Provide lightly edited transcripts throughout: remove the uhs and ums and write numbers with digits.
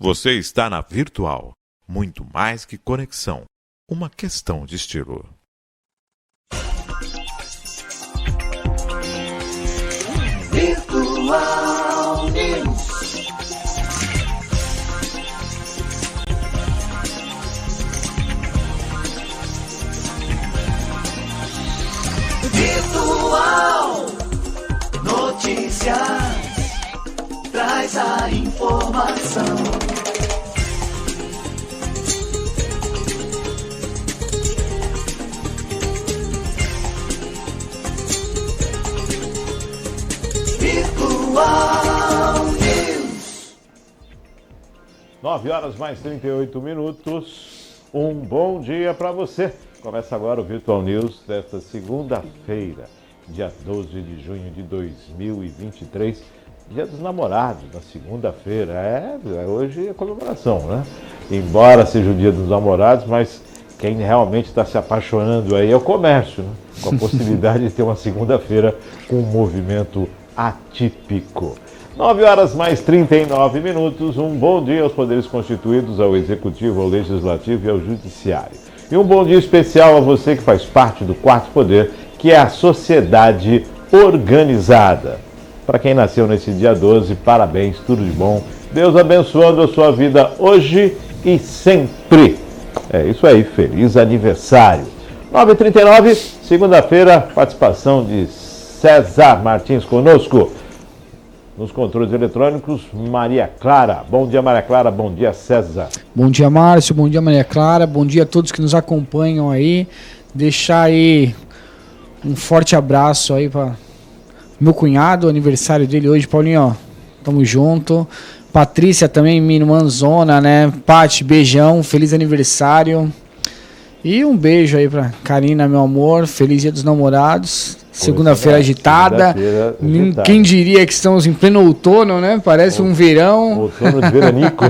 Você está na Virtual. Muito mais que conexão. Uma questão de estilo. Virtual News. Virtual Notícias. Traz a informação. Virtual News. 9 horas mais 38 minutos. Um bom dia para você. Começa agora o Virtual News desta segunda-feira, dia 12 de junho de 2023. Dia dos Namorados, na segunda-feira. Hoje é comemoração, né? Embora seja o Dia dos Namorados, mas quem realmente está se apaixonando aí é o comércio, né? Com a possibilidade de ter uma segunda-feira com um movimento atípico. 9 horas mais 39 minutos. Um bom dia aos poderes constituídos, ao Executivo, ao Legislativo e ao Judiciário. E um bom dia especial a você que faz parte do quarto poder, que é a sociedade organizada. Para quem nasceu nesse dia 12, parabéns, tudo de bom. Deus abençoando a sua vida hoje e sempre. É isso aí, feliz aniversário. 9h39, segunda-feira, participação de César Martins conosco. Nos controles eletrônicos, Maria Clara. Bom dia, Maria Clara. Bom dia, César. Bom dia, Márcio. Bom dia, Maria Clara. Bom dia a todos que nos acompanham aí. Deixar aí um forte abraço aí para meu cunhado, aniversário dele hoje, Paulinho, ó. Tamo junto. Patrícia também, minha irmãzona, né? Paty, beijão, feliz aniversário. E um beijo aí pra Karina, meu amor. Feliz Dia dos Namorados. Segunda-feira agitada. Quem diria que estamos em pleno outono, né? Parece um verão. Outono de veranico.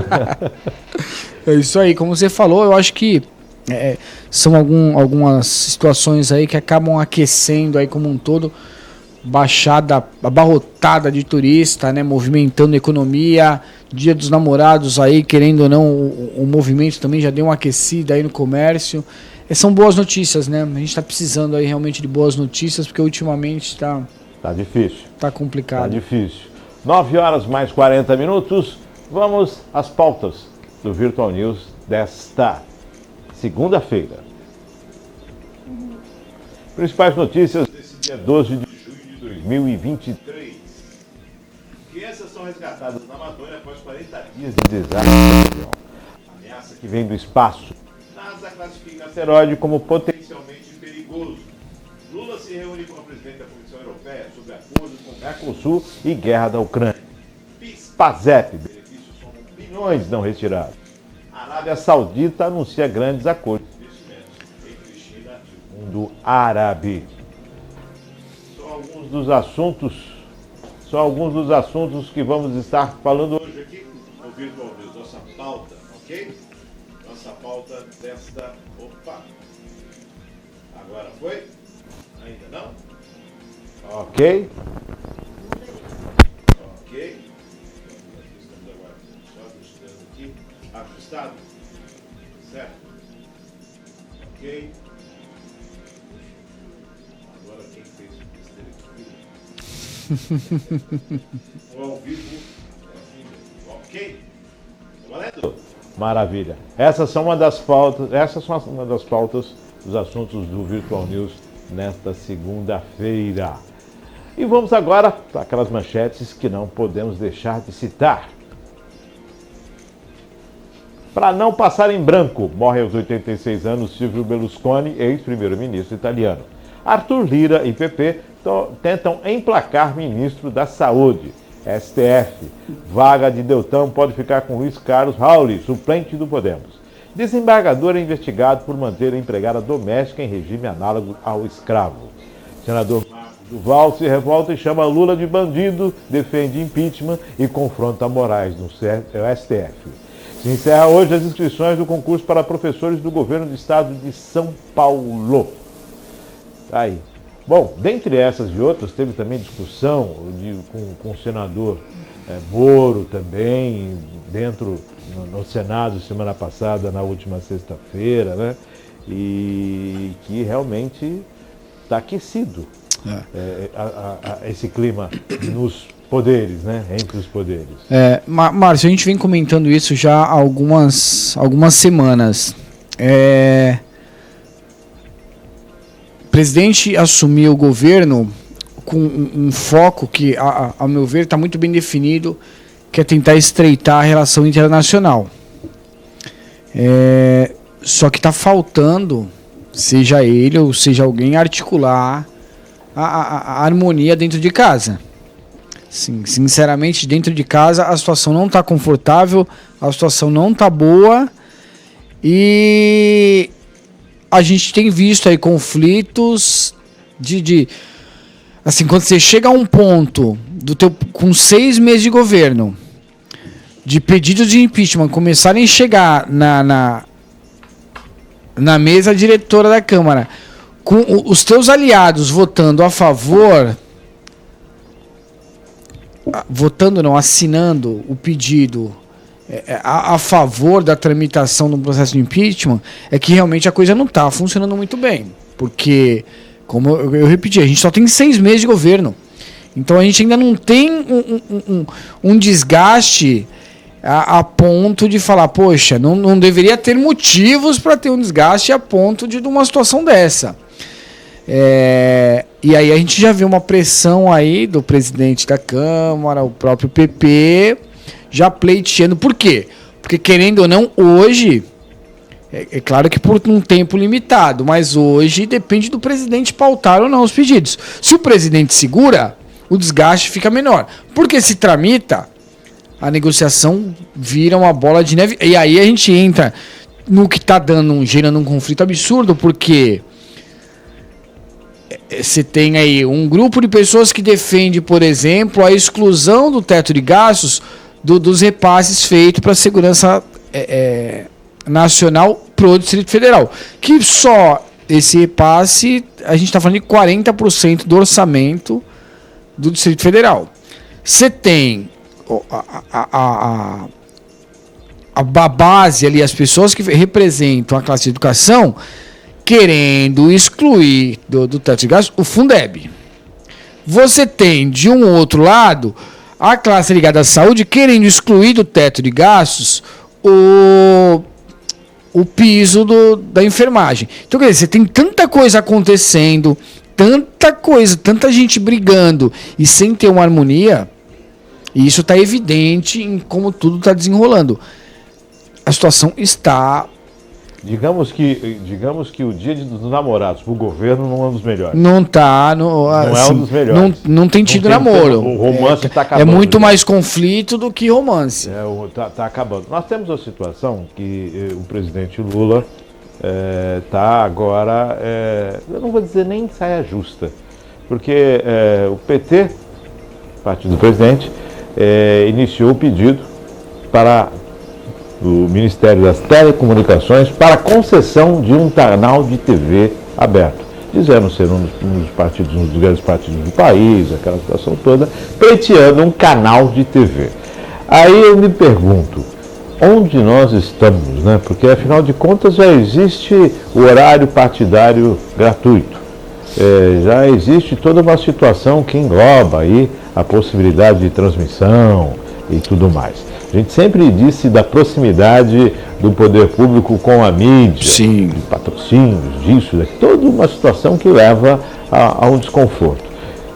É isso aí. Como você falou, eu acho que são algumas situações aí que acabam aquecendo aí como um todo. Baixada, abarrotada de turista, né? Movimentando a economia. Dia dos Namorados aí, querendo ou não, o movimento também já deu uma aquecida aí no comércio. São boas notícias, né? A gente está precisando aí realmente de boas notícias, porque ultimamente tá difícil. Tá complicado. Tá difícil. 9 horas mais 40 minutos. Vamos às pautas do Virtual News desta segunda-feira. Principais notícias desse dia 12 de junho de 2023. Crianças são resgatadas na Amazônia após 40 dias de desastre. Ameaça que vem do espaço. NASA classifica asteroide como potencialmente perigoso. Lula se reúne com a presidente da Comissão Europeia sobre acordos com o Mercosul e guerra da Ucrânia. PASEP, benefícios são bilhões não retirados. A Arábia Saudita anuncia grandes acordos de investimentos entre China e o mundo árabe. São alguns dos assuntos que vamos estar falando hoje aqui no Virtual News, nossa pauta, ok? Nossa pauta desta... Opa! Agora foi? Ainda não? Ok. Ok. Estamos agora só ajustando aqui. Ajustado? Certo? Ok. Agora quem fez besteira aqui? Ao vivo é assim mesmo. Ok? Tá valendo? Maravilha. Essas são uma das pautas dos assuntos do Virtual News nesta segunda-feira. E vamos agora para aquelas manchetes que não podemos deixar de citar. Para não passar em branco, morre aos 86 anos Silvio Berlusconi, ex-primeiro-ministro italiano. Arthur Lira e PP tentam emplacar ministro da Saúde. STF. Vaga de Deltan pode ficar com Luiz Carlos Rauli, suplente do Podemos. Desembargador é investigado por manter a empregada doméstica em regime análogo ao escravo. Senador Marcos Duval se revolta e chama Lula de bandido, defende impeachment e confronta Moraes no STF. Se encerra hoje as inscrições do concurso para professores do governo do estado de São Paulo. Tá aí. Bom, dentre essas e outras, teve também discussão com o senador Moro também, no Senado semana passada, na última sexta-feira, né? E que realmente está aquecido esse clima nos poderes, né? Entre os poderes. Márcio, a gente vem comentando isso já há algumas semanas. O presidente assumiu o governo com um foco que, ao meu ver, está muito bem definido, que é tentar estreitar a relação internacional. Só que está faltando, seja ele ou seja alguém, articular a harmonia dentro de casa. Sim, sinceramente, dentro de casa a situação não está confortável, a situação não está boa e a gente tem visto aí conflitos assim, quando você chega a um ponto com 6 meses de governo, de pedidos de impeachment começarem a chegar na mesa diretora da Câmara, com os teus aliados votando a favor, assinando o pedido a favor da tramitação do processo de impeachment, é que realmente a coisa não está funcionando muito bem. Porque, como eu repeti, a gente só tem 6 meses de governo. Então a gente ainda não tem um desgaste a ponto de falar, poxa, não deveria ter motivos para ter um desgaste a ponto de uma situação dessa. E aí a gente já vê uma pressão aí do presidente da Câmara, o próprio PP, já pleiteando. Por quê? Porque, querendo ou não, hoje, é claro que por um tempo limitado, mas hoje depende do presidente pautar ou não os pedidos. Se o presidente segura, o desgaste fica menor. Porque se tramita, a negociação vira uma bola de neve. E aí a gente entra no que está gerando um conflito absurdo, porque você tem aí um grupo de pessoas que defende, por exemplo, a exclusão do teto de gastos dos repasses feitos para a segurança nacional pro Distrito Federal. Que só esse repasse, a gente está falando de 40% do orçamento do Distrito Federal. Você tem a base ali, as pessoas que representam a classe de educação, querendo excluir do teto de gastos o Fundeb. Você tem, de um outro lado, a classe ligada à saúde querendo excluir do teto de gastos o piso da enfermagem. Então, quer dizer, você tem tanta coisa acontecendo, tanta gente brigando e sem ter uma harmonia, e isso está evidente em como tudo está desenrolando. A situação está... Digamos que o dia dos namorados para o governo não é um dos melhores. Não tá, não é um dos melhores. Não tem tido namoro. O romance está acabando. É muito mais conflito do que romance. Tá acabando. Nós temos a situação que o presidente Lula está agora, eu não vou dizer nem saia justa, porque o PT, partido do presidente, iniciou o pedido para do Ministério das Telecomunicações para a concessão de um canal de TV aberto, dizendo ser um dos grandes partidos do país, aquela situação toda, pleiteando um canal de TV. Aí eu me pergunto, onde nós estamos, né? Porque afinal de contas já existe o horário partidário gratuito, já existe toda uma situação que engloba aí a possibilidade de transmissão e tudo mais. A gente sempre disse da proximidade do poder público com a mídia, sim, de patrocínios, disso, daqui, toda uma situação que leva a um desconforto.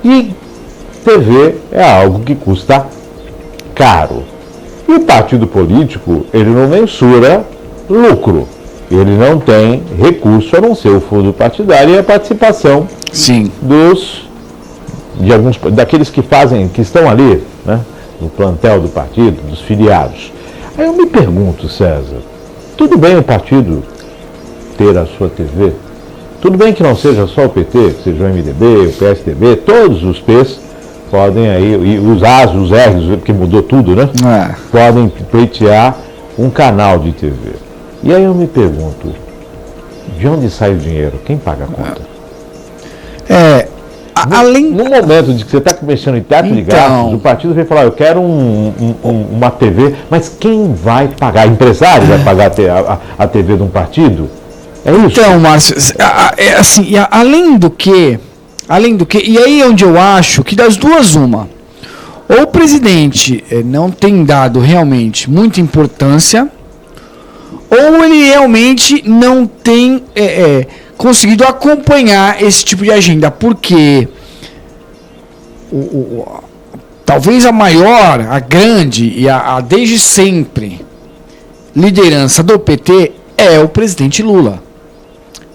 E TV é algo que custa caro. E o partido político, ele não mensura lucro. Ele não tem recurso a não ser o fundo partidário e a participação, sim, daqueles que estão ali, né? No plantel do partido, dos filiados. Aí eu me pergunto, César, tudo bem o partido ter a sua TV? Tudo bem que não seja só o PT, que seja o MDB, o PSDB, todos os P's podem aí, e os A's, os R's, porque mudou tudo, né? Podem pleitear um canal de TV. E aí eu me pergunto, de onde sai o dinheiro? Quem paga a conta? além... No momento de que você está mexendo em teto de gastos, o partido vem falar, eu quero uma TV, mas quem vai pagar? Empresário vai pagar a TV de um partido? É isso? Então, Márcio, assim, além do que, e aí é onde eu acho que das duas uma, ou o presidente não tem dado realmente muita importância, ou ele realmente não tem conseguido acompanhar esse tipo de agenda, porque talvez a maior, a grande e a desde sempre liderança do PT é o presidente Lula.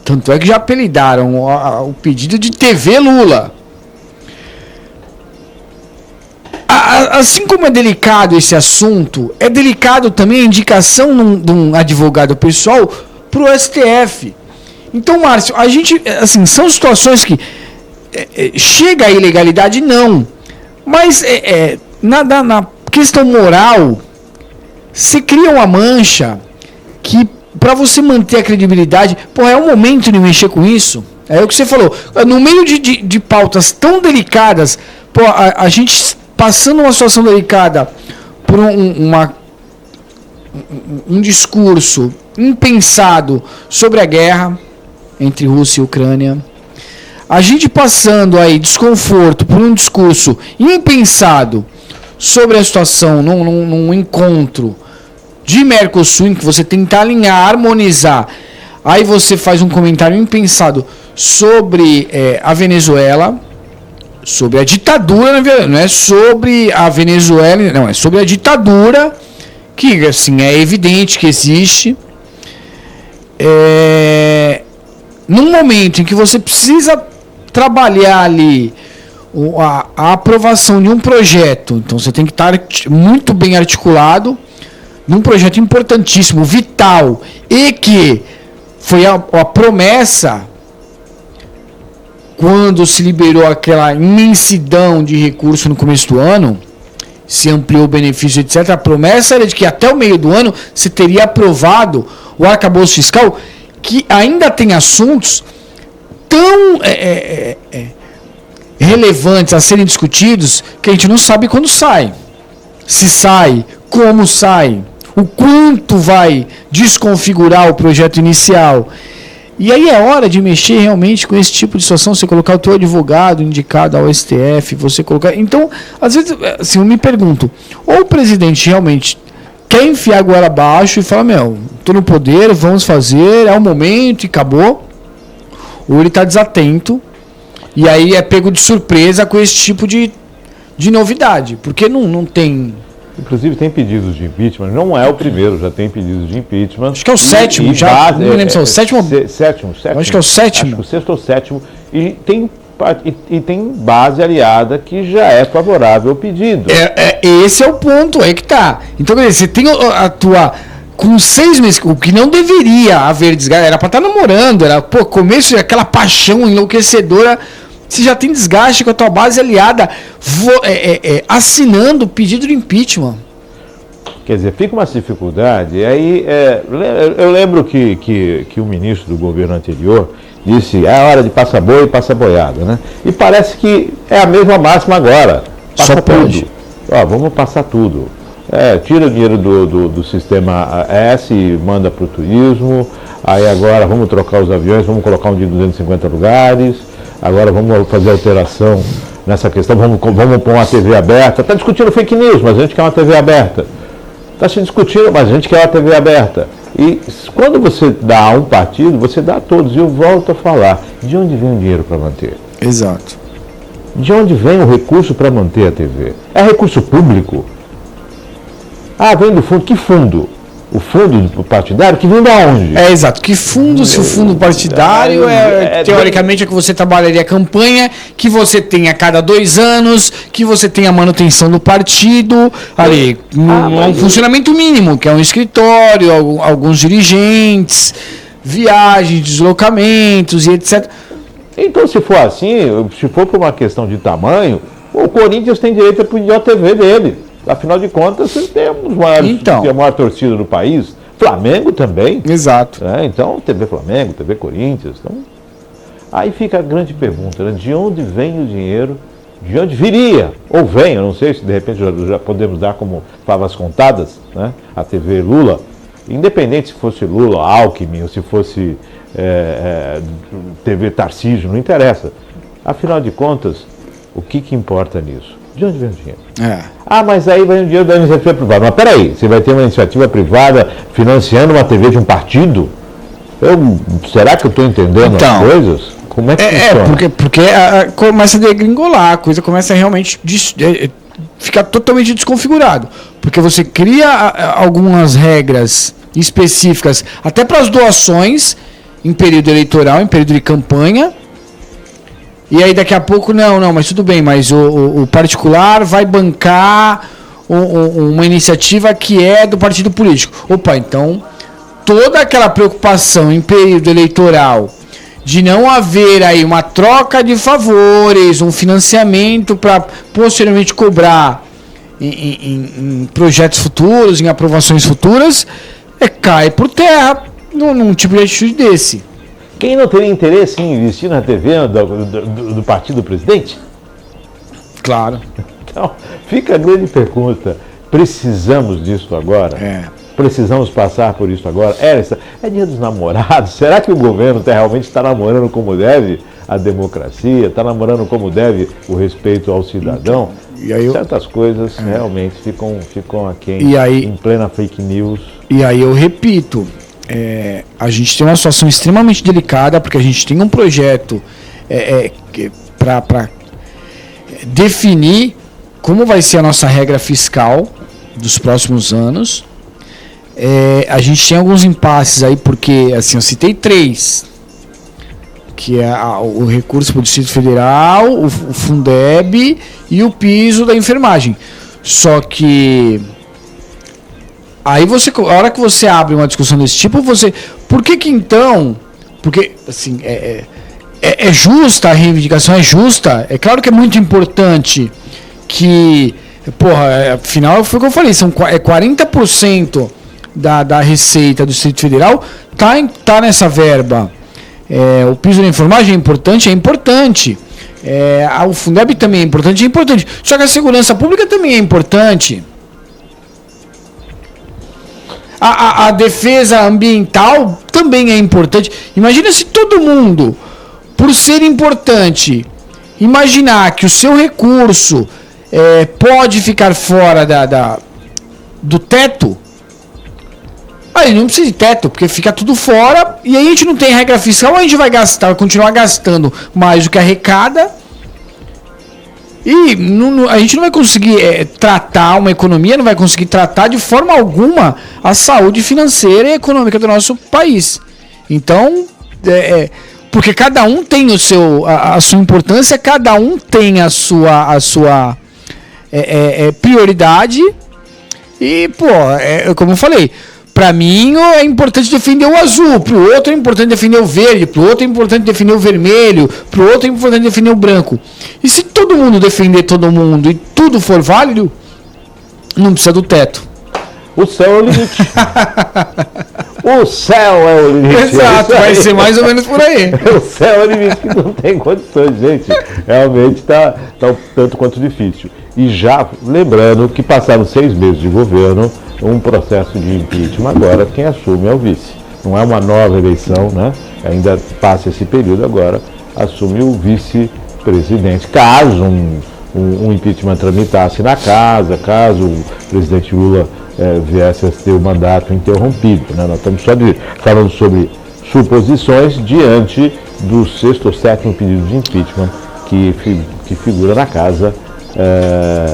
Tanto é que já apelidaram o pedido de TV Lula. Assim como é delicado esse assunto, é delicado também a indicação de um advogado pessoal para o STF. Então, Márcio, a gente, assim, são situações que chega à ilegalidade, não. Mas na questão moral, se cria uma mancha que, para você manter a credibilidade, é o momento de mexer com isso. É o que você falou. No meio de pautas tão delicadas, a gente passando uma situação delicada por um discurso impensado sobre a guerra entre Rússia e Ucrânia, a gente passando aí desconforto por um discurso impensado sobre a situação num encontro de Mercosul, em que você tenta alinhar, harmonizar, aí você faz um comentário impensado sobre a Venezuela, sobre a ditadura, não é sobre a Venezuela, não, é sobre a ditadura, que assim, é evidente que existe. Num momento em que você precisa trabalhar ali a aprovação de um projeto, então você tem que estar muito bem articulado, num projeto importantíssimo, vital, e que foi a promessa, quando se liberou aquela imensidão de recursos no começo do ano, se ampliou o benefício, etc., a promessa era de que até o meio do ano se teria aprovado o arcabouço fiscal, que ainda tem assuntos tão relevantes a serem discutidos que a gente não sabe quando sai. Se sai, como sai, o quanto vai desconfigurar o projeto inicial. E aí é hora de mexer realmente com esse tipo de situação, você colocar o teu advogado indicado ao STF, você colocar... Então, às vezes, assim, eu me pergunto, ou o presidente realmente quer enfiar a goela abaixo e fala, tô no poder, vamos fazer, é o momento e acabou, ou ele está desatento, e aí é pego de surpresa com esse tipo de novidade, porque não tem... Inclusive tem pedidos de impeachment, não é o primeiro, já tem pedidos de impeachment. Acho que é o sétimo, já não me lembro se é o sétimo. Sétimo. Acho que é o sétimo. Acho que o sexto ou sétimo. E tem base aliada que já é favorável ao pedido. Esse é o ponto, aí que tá. Então, você tem a tua... Com 6 meses, o que não deveria haver desgaste, era para estar namorando, era começo daquela paixão enlouquecedora. Você já tem desgaste com a tua base aliada assinando o pedido de impeachment. Quer dizer, fica uma dificuldade. E aí, eu lembro que o ministro do governo anterior disse, é hora de passar boi e passar boiada, né? E parece que é a mesma máxima agora. Passa Só pode. tudo. Vamos passar tudo. Tira o dinheiro do sistema S e manda para o turismo. Aí agora vamos trocar os aviões, vamos colocar um de 250 lugares. Agora vamos fazer alteração nessa questão, vamos pôr uma TV aberta. Está discutindo fake news, mas a gente quer uma TV aberta. Está se discutindo, mas a gente quer uma TV aberta. E quando você dá a um partido, você dá a todos. E eu volto a falar, de onde vem o dinheiro para manter? Exato. De onde vem o recurso para manter a TV? É recurso público? Vem do fundo. Que fundo? O fundo partidário que vem de onde? Exato. Que fundo, se o fundo partidário teoricamente é que você trabalharia a campanha, que você tem a cada 2 anos, que você tem a manutenção do partido, ali, um funcionamento mínimo, que é um escritório, alguns dirigentes, viagens, deslocamentos e etc. Então, se for assim, se for por uma questão de tamanho, o Corinthians tem direito a pedir a TV dele. Afinal de contas, temos a maior torcida do país. Flamengo também. Exato. Então, TV Flamengo, TV Corinthians. Então... Aí fica a grande pergunta, né? De onde vem o dinheiro? De onde viria? Ou vem, eu não sei se de repente já podemos dar como favas contadas, né? A TV Lula, independente se fosse Lula, Alckmin, ou se fosse TV Tarcísio, não interessa. Afinal de contas, o que importa nisso? De onde vem o dinheiro? Mas aí vem o dinheiro da iniciativa privada. Mas peraí, você vai ter uma iniciativa privada financiando uma TV de um partido? Será que eu estou entendendo as coisas? Como é que funciona? Porque começa a degringolar, a coisa começa a realmente ficar totalmente desconfigurado. Porque você cria algumas regras específicas, até para as doações, em período eleitoral, em período de campanha. E aí daqui a pouco, mas tudo bem, mas o particular vai bancar uma iniciativa que é do partido político. Opa, então toda aquela preocupação em período eleitoral de não haver aí uma troca de favores, um financiamento para posteriormente cobrar em projetos futuros, em aprovações futuras, cai por terra num tipo de atitude desse. Quem não teria interesse em investir na TV do partido do presidente? Claro. Então, fica a grande pergunta. Precisamos disso agora? Precisamos passar por isso agora? É dia dos namorados? Será que o governo realmente está namorando como deve a democracia? Está namorando como deve o respeito ao cidadão? E aí certas coisas realmente ficam aquém em plena fake news. E aí eu repito, a gente tem uma situação extremamente delicada, porque a gente tem um projeto para definir como vai ser a nossa regra fiscal dos próximos anos. A gente tem alguns impasses aí, porque assim, eu citei 3, que é o recurso para o Distrito Federal, o Fundeb e o piso da enfermagem. Só que aí a hora que você abre uma discussão desse tipo, por que então? Porque assim, é justa a reivindicação, é justa. É claro que é muito importante que, afinal foi o que eu falei, 40% da receita do Distrito Federal tá nessa verba. O piso da enfermagem é importante. O Fundeb também é importante. Só que a segurança pública também é importante. A defesa ambiental também é importante. Imagina se todo mundo, por ser importante, imaginar que o seu recurso pode ficar fora do teto. Aí não precisa de teto, porque fica tudo fora, e aí a gente não tem regra fiscal, a gente vai continuar gastando mais do que arrecada, e a gente não vai conseguir tratar uma economia, não vai conseguir tratar de forma alguma a saúde financeira e econômica do nosso país. Então, porque cada um tem a sua importância, cada um tem a sua prioridade, e, como eu falei, para mim é importante defender o azul, para o outro é importante defender o verde, para o outro é importante defender o vermelho, para o outro é importante defender o branco. E se todo mundo defender todo mundo e tudo for válido, não precisa do teto. O céu é o limite. O céu é o limite. Exato, vai ser mais ou menos por aí. O céu é o limite, que não tem condições, gente. Realmente está tanto quanto difícil. E já lembrando que passaram 6 meses de governo, um processo de impeachment, agora quem assume é o vice. Não é uma nova eleição, né? Ainda passa esse período agora, assume o vice-presidente. Caso um impeachment tramitasse na casa, caso o presidente Lula viesse a ter o mandato interrompido, né? Nós estamos só falando sobre suposições diante do 6º ou 7º pedido de impeachment que figura na casa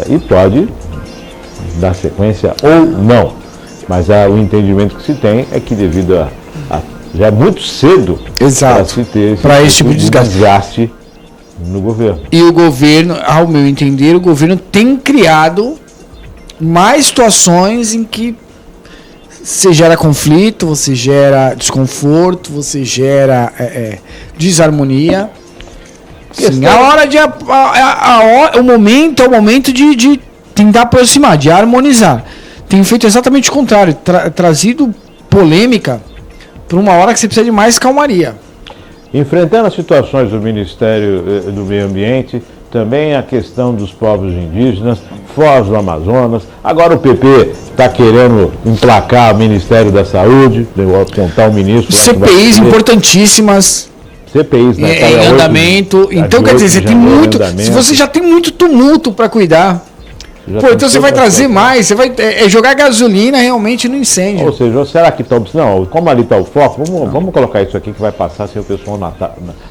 e pode dar sequência ou não. Mas o entendimento que se tem é que devido já é muito cedo para se ter esse tipo de desgaste no governo. E o governo, ao meu entender, o governo tem criado mais situações em que você gera conflito, você gera desconforto, você gera desarmonia. Sim, o momento é o momento de tentar aproximar, de harmonizar. Tem feito exatamente o contrário, trazido polêmica para uma hora que você precisa de mais calmaria. Enfrentando as situações do Ministério do Meio Ambiente, também a questão dos povos indígenas, Foz do Amazonas. Agora o PP está querendo emplacar o Ministério da Saúde, apontar o ministro... CPIs importantíssimas... CPIs, né? Em andamento. Então, quer dizer, você tem muito... Se você já tem muito tumulto para cuidar... Pô, então você vai trazer mais, você vai jogar gasolina realmente no incêndio. Ou seja, será que está... Não, como ali está o foco, vamos colocar isso aqui que vai passar sem o pessoal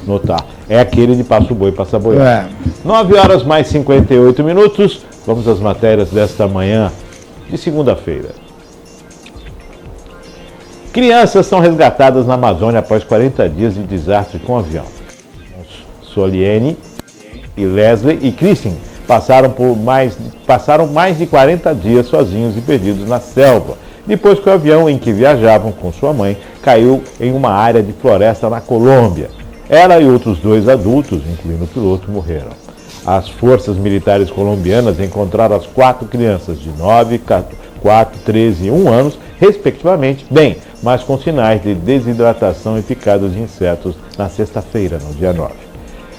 notar. É aquele de Passo Boi, Passa Boiada. 9 horas mais 58 minutos. Vamos às matérias desta manhã de segunda-feira. Crianças são resgatadas na Amazônia após 40 dias de desastre com avião. Soliene e Leslie e Kristen passaram mais de 40 dias sozinhos e perdidos na selva, depois que o avião em que viajavam com sua mãe caiu em uma área de floresta na Colômbia. Ela e outros 2 adultos, incluindo o piloto, morreram. As forças militares colombianas encontraram as 4 crianças de 9, 4, 13 e 1 anos, respectivamente, bem, mas com sinais de desidratação e picadas de insetos na sexta-feira, no dia 9.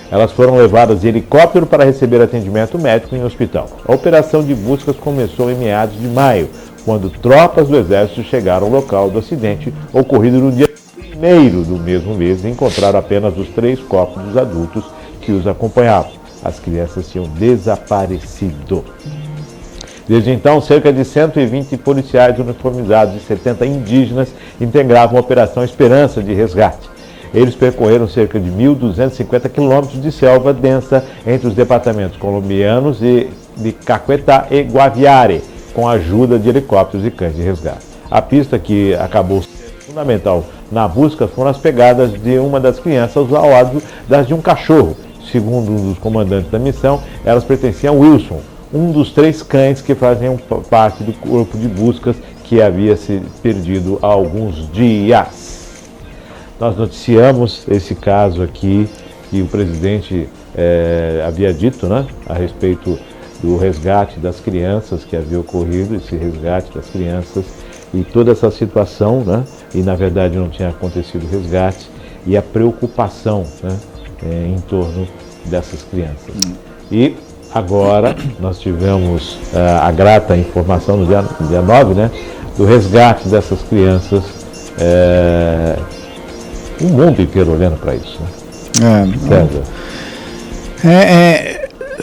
Elas foram levadas de helicóptero para receber atendimento médico em um hospital. A operação de buscas começou em meados de maio, quando tropas do Exército chegaram ao local do acidente, ocorrido no dia 1º do mesmo mês, e encontraram apenas os 3 corpos dos adultos que os acompanhavam. As crianças tinham desaparecido. Desde então, cerca de 120 policiais uniformizados e 70 indígenas integravam a Operação Esperança de Resgate. Eles percorreram cerca de 1.250 quilômetros de selva densa entre os departamentos colombianos de Caquetá e Guaviare, com a ajuda de helicópteros e cães de resgate. A pista que acabou sendo fundamental na busca foram as pegadas de uma das crianças ao lado das de um cachorro. Segundo um dos comandantes da missão, elas pertenciam a Wilson, um dos 3 cães que faziam parte do corpo de buscas que havia se perdido há alguns dias. Nós noticiamos esse caso aqui que o presidente havia dito, né, a respeito do resgate das crianças que havia ocorrido, esse resgate das crianças e toda essa situação, né, e na verdade não tinha acontecido o resgate, e a preocupação, né, em torno dessas crianças. E agora nós tivemos a grata informação no dia 9, né, do resgate dessas crianças. O mundo inteiro olhando para isso, né?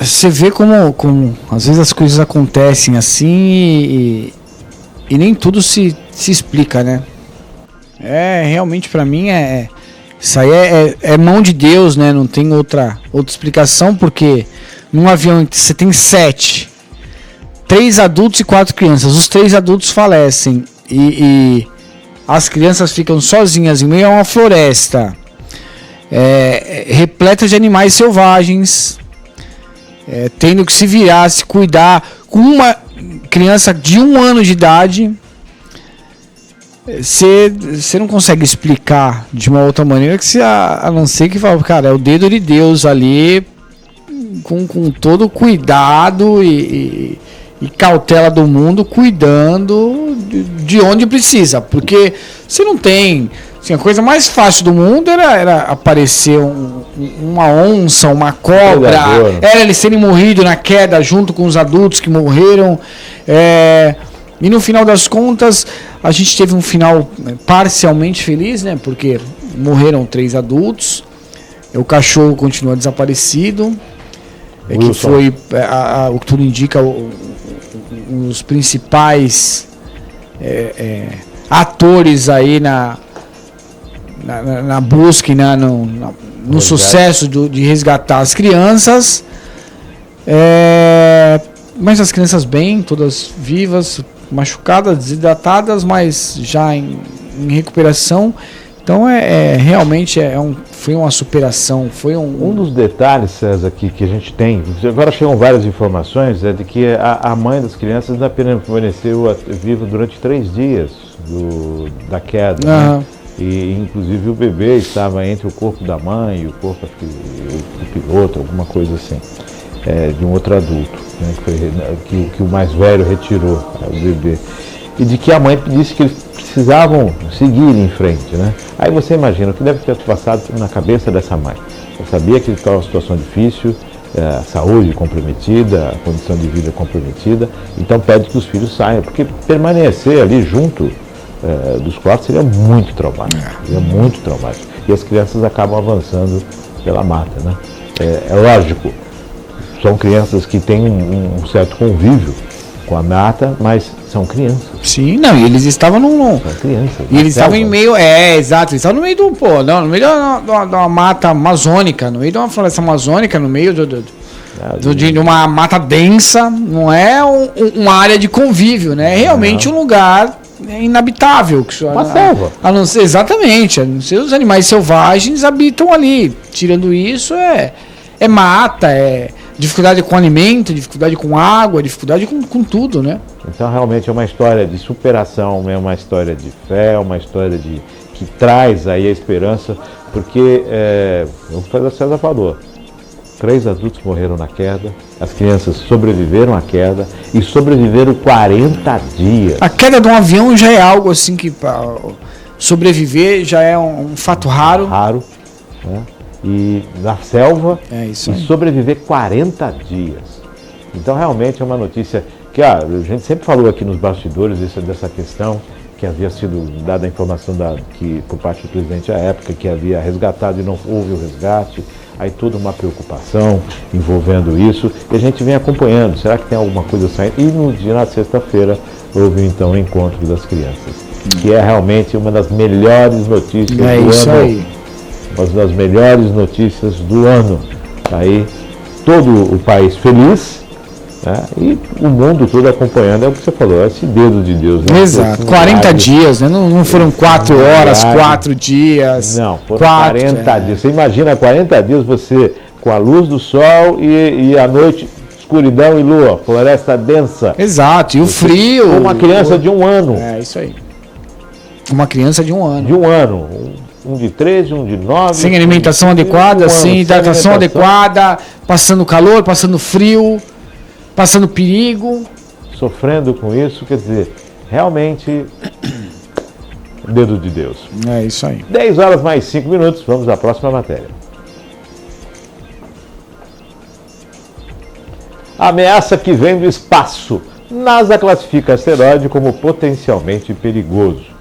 Você vê como às vezes as coisas acontecem assim e nem tudo se explica, né? Realmente para mim isso aí é mão de Deus, né? Não tem outra explicação, porque num avião você tem 7, 3 adultos e 4 crianças. Os 3 adultos falecem e as crianças ficam sozinhas em meio a uma floresta repleta de animais selvagens, tendo que se virar, se cuidar, com uma criança de 1 ano de idade. Você não consegue explicar de uma outra maneira que a não ser que fala, cara, é o dedo de Deus ali, com todo o cuidado e cautela do mundo, cuidando de onde precisa, porque você não tem, assim, a coisa mais fácil do mundo era aparecer uma onça, uma cobra, era eles serem morridos na queda junto com os adultos que morreram, e no final das contas a gente teve um final parcialmente feliz, né, porque morreram 3 adultos, o cachorro continua desaparecido, que foi o que tudo indica os principais atores aí na busca e no sucesso de resgatar as crianças, mas as crianças bem, todas vivas, machucadas, desidratadas, mas já em recuperação. Então realmente foi uma superação, foi um dos detalhes, César, que a gente tem, agora chegam várias informações, de que a mãe das crianças ainda permaneceu viva durante 3 dias da queda, né? E inclusive o bebê estava entre o corpo da mãe e o corpo do piloto, alguma coisa assim, de um outro adulto, né, que o mais velho retirou o bebê. E de que a mãe disse que eles precisavam seguir em frente, né? Aí você imagina o que deve ter passado na cabeça dessa mãe. Eu sabia que estava uma situação difícil, a saúde comprometida, a condição de vida comprometida, então pede que os filhos saiam, porque permanecer ali junto dos quatro seria muito traumático, E as crianças acabam avançando pela mata, né? É lógico, são crianças que têm um certo convívio com a mata, mas são crianças. Sim, não, e eles estavam num... São crianças. E eles estavam em meio... exato, eles estavam no meio do... no meio de uma mata amazônica, no meio de uma floresta amazônica, no meio de uma mata densa, não é uma área de convívio, né? É realmente um lugar inabitável. Uma selva. A não ser, exatamente, a não ser os animais selvagens habitam ali. Tirando isso, é mata, dificuldade com alimento, dificuldade com água, dificuldade com tudo, né? Então realmente é uma história de superação, é uma história de fé, uma história que traz aí a esperança, porque, o César falou, 3 adultos morreram na queda, as crianças sobreviveram à queda e sobreviveram 40 dias. A queda de um avião já é algo assim que sobreviver já é um fato raro. Raro, né? E na selva, e sobreviver 40 dias. Então realmente é uma notícia que a gente sempre falou aqui nos bastidores dessa questão, que havia sido dada a informação por parte do presidente à época, que havia resgatado e não houve o resgate, aí toda uma preocupação envolvendo isso, e a gente vem acompanhando, será que tem alguma coisa saindo? E no dia, na sexta-feira, houve então o encontro das crianças, que é realmente uma das melhores notícias do ano. Uma das melhores notícias do ano. Aí todo o país feliz, né? E o mundo todo acompanhando, é o que você falou, esse dedo de Deus. Né? Exato, 40 dias, né? Não foram 4 horas, 4 dias. Não, foram 40 dias. Você imagina 40 dias você com a luz do sol e à noite escuridão e lua, floresta densa. Exato, e o frio. Com uma criança de 1 ano. É, isso aí. Uma criança de 1 ano. De 1 ano. Um de 13, um de 9. Sem alimentação adequada, sem hidratação adequada, passando calor, passando frio, passando perigo. Sofrendo com isso, quer dizer, realmente, dedo de Deus. É isso aí. 10 horas mais 5 minutos, vamos à próxima matéria. Ameaça que vem do espaço. NASA classifica asteroide como potencialmente perigoso.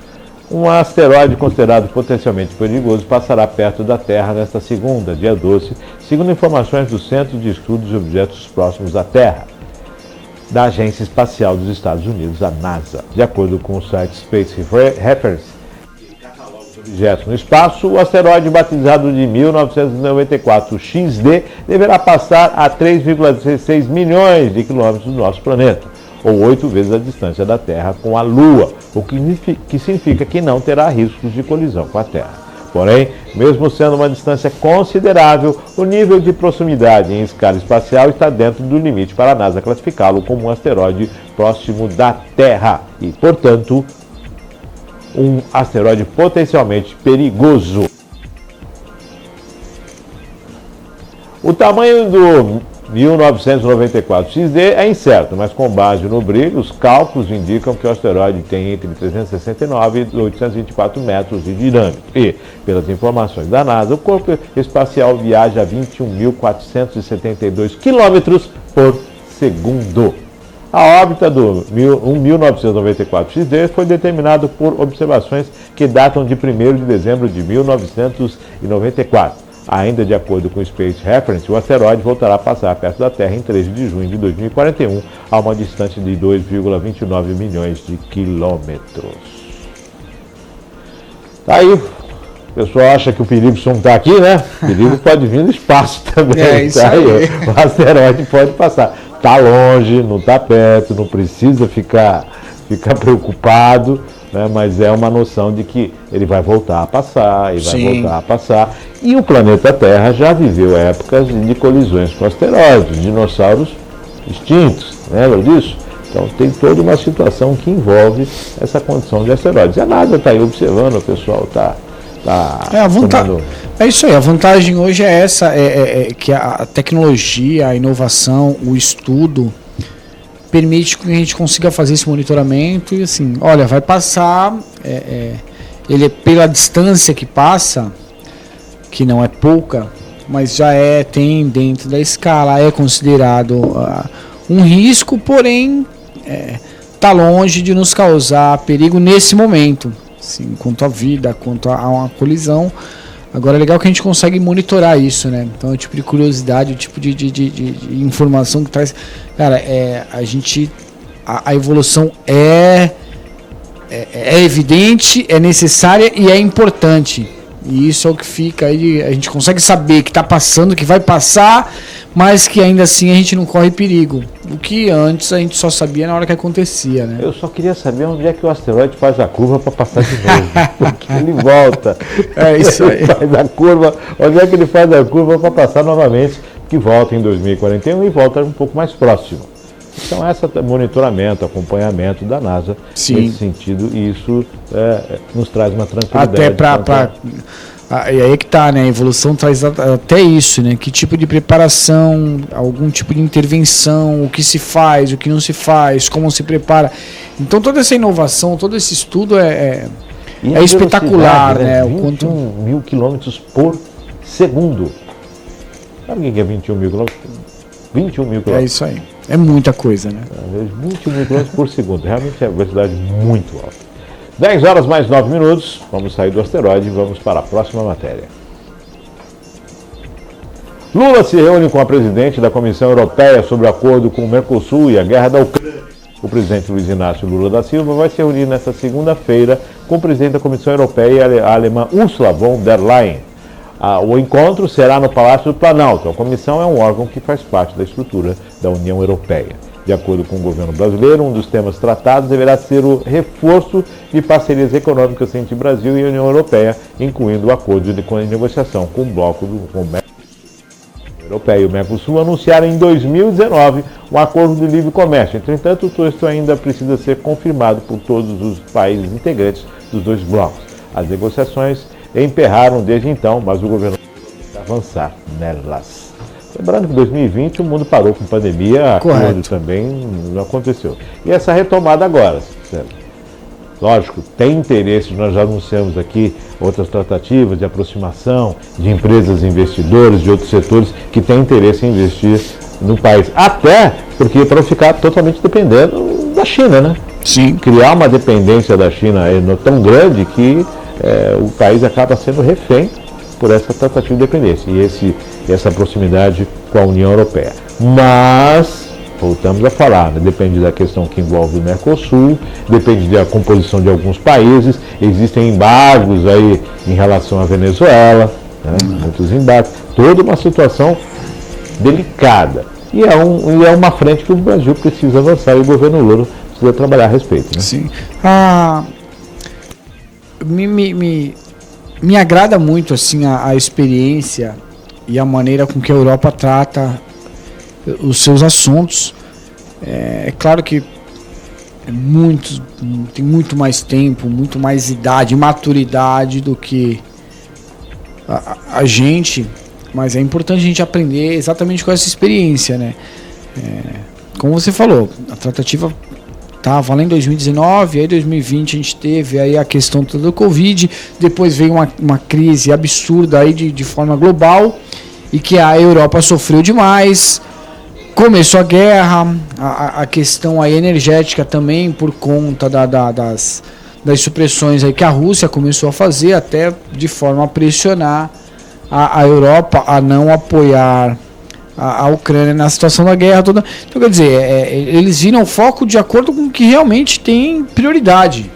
Um asteroide considerado potencialmente perigoso passará perto da Terra nesta segunda, dia 12, segundo informações do Centro de Estudos de Objetos Próximos à Terra, da Agência Espacial dos Estados Unidos, a NASA. De acordo com o site Space Reference, que cataloga os objetos no espaço, o asteroide batizado de 1994 XD deverá passar a 3,16 milhões de quilômetros do nosso planeta, ou 8 vezes a distância da Terra com a Lua, o que significa que não terá riscos de colisão com a Terra. Porém, mesmo sendo uma distância considerável, o nível de proximidade em escala espacial está dentro do limite para a NASA classificá-lo como um asteroide próximo da Terra e, portanto, um asteroide potencialmente perigoso. O tamanho do 1994 XD é incerto, mas com base no brilho, os cálculos indicam que o asteroide tem entre 369 e 824 metros de diâmetro. E, pelas informações da NASA, o corpo espacial viaja a 21.472 km por segundo. A órbita do 1994 XD foi determinada por observações que datam de 1º de dezembro de 1994. Ainda de acordo com o Space Reference, o asteroide voltará a passar perto da Terra em 13 de junho de 2041, a uma distância de 2,29 milhões de quilômetros. Aí, o pessoal acha que o perigo só não está aqui, né? O perigo pode vir do espaço também. É isso aí. O asteroide pode passar. Está longe, não está perto, não precisa ficar preocupado, né? Mas é uma noção de que ele vai voltar a passar, voltar a passar. E o planeta Terra já viveu épocas de colisões com asteroides, dinossauros extintos, lembra disso? Então tem toda uma situação que envolve essa condição de asteroides. E a NASA está aí observando, o pessoal está... É isso aí, a vantagem hoje é essa, que a tecnologia, a inovação, o estudo permite que a gente consiga fazer esse monitoramento e assim, olha, vai passar, ele pela distância que passa, que não é pouca, mas já tem dentro da escala, é considerado um risco, porém está longe de nos causar perigo nesse momento, assim, quanto à vida, quanto a uma colisão. Agora é legal que a gente consegue monitorar isso, né? Então é o tipo de curiosidade, o tipo de informação que traz. Cara, a evolução é evidente, é necessária e é importante. E isso é o que fica aí, a gente consegue saber que está passando, que vai passar, mas que ainda assim a gente não corre perigo. O que antes a gente só sabia na hora que acontecia, né? Eu só queria saber onde é que o asteroide faz a curva para passar de novo. Porque ele volta. É isso aí. Ele faz a curva, onde é que ele faz a curva para passar novamente, que volta em 2041 e volta um pouco mais próximo. Então, esse monitoramento, acompanhamento da NASA, Sim. nesse sentido, e isso nos traz uma tranquilidade. Até e aí que tá, né? A evolução traz até isso, né? Que tipo de preparação, algum tipo de intervenção, o que se faz, o que não se faz, como se prepara. Então, toda essa inovação, todo esse estudo é espetacular, né? 21 mil quilômetros por segundo. Sabe o que é 21 mil quilômetros? 21 mil quilômetros. É isso aí. É muita coisa, né? 21 mil quilômetros por segundo. Realmente é uma velocidade muito alta. 10 horas mais 9 minutos. Vamos sair do asteroide e vamos para a próxima matéria. Lula se reúne com a presidente da Comissão Europeia sobre o acordo com o Mercosul e a guerra da Ucrânia. O presidente Luiz Inácio Lula da Silva vai se reunir nesta segunda-feira com o presidente da Comissão Europeia, a alemã Ursula von der Leyen. O encontro será no Palácio do Planalto. A comissão é um órgão que faz parte da estrutura da União Europeia. De acordo com o governo brasileiro, um dos temas tratados deverá ser o reforço de parcerias econômicas entre Brasil e a União Europeia, incluindo o acordo de negociação com o bloco do Europeia e o Mercosul anunciaram em 2019 um acordo de livre comércio. Entretanto, o texto ainda precisa ser confirmado por todos os países integrantes dos dois blocos. As negociações emperraram desde então, mas o governo vai avançar nelas. Lembrando que em 2020 o mundo parou com pandemia, acordo também não aconteceu. E essa retomada agora, lógico, tem interesse, nós já anunciamos aqui outras tratativas de aproximação de empresas investidores, de outros setores que têm interesse em investir no país. Até porque para não ficar totalmente dependendo da China, né? Sim. Criar uma dependência da China tão grande que o país acaba sendo refém por essa tratativa de dependência e essa proximidade com a União Europeia. Mas, voltamos a falar, né? Depende da questão que envolve o Mercosul, depende da composição de alguns países, existem embargos aí em relação à Venezuela, né? Muitos embargos, toda uma situação delicada. E é uma frente que o Brasil precisa avançar e o governo Lula precisa trabalhar a respeito. Né? Sim. Me agrada muito assim a experiência e a maneira com que a Europa trata os seus assuntos. É claro que tem muito mais tempo, muito mais idade, maturidade do que a gente, mas é importante a gente aprender exatamente com essa experiência, né? Como você falou, a tratativa estava lá em 2019, aí 2020 a gente teve aí a questão toda do Covid, depois veio uma crise absurda aí de forma global e que a Europa sofreu demais, começou a guerra, a questão aí energética também por conta das supressões aí que a Rússia começou a fazer, até de forma a pressionar a Europa a não apoiar a Ucrânia na situação da guerra toda. Então, quer dizer, eles viram o foco de acordo com o que realmente tem prioridade.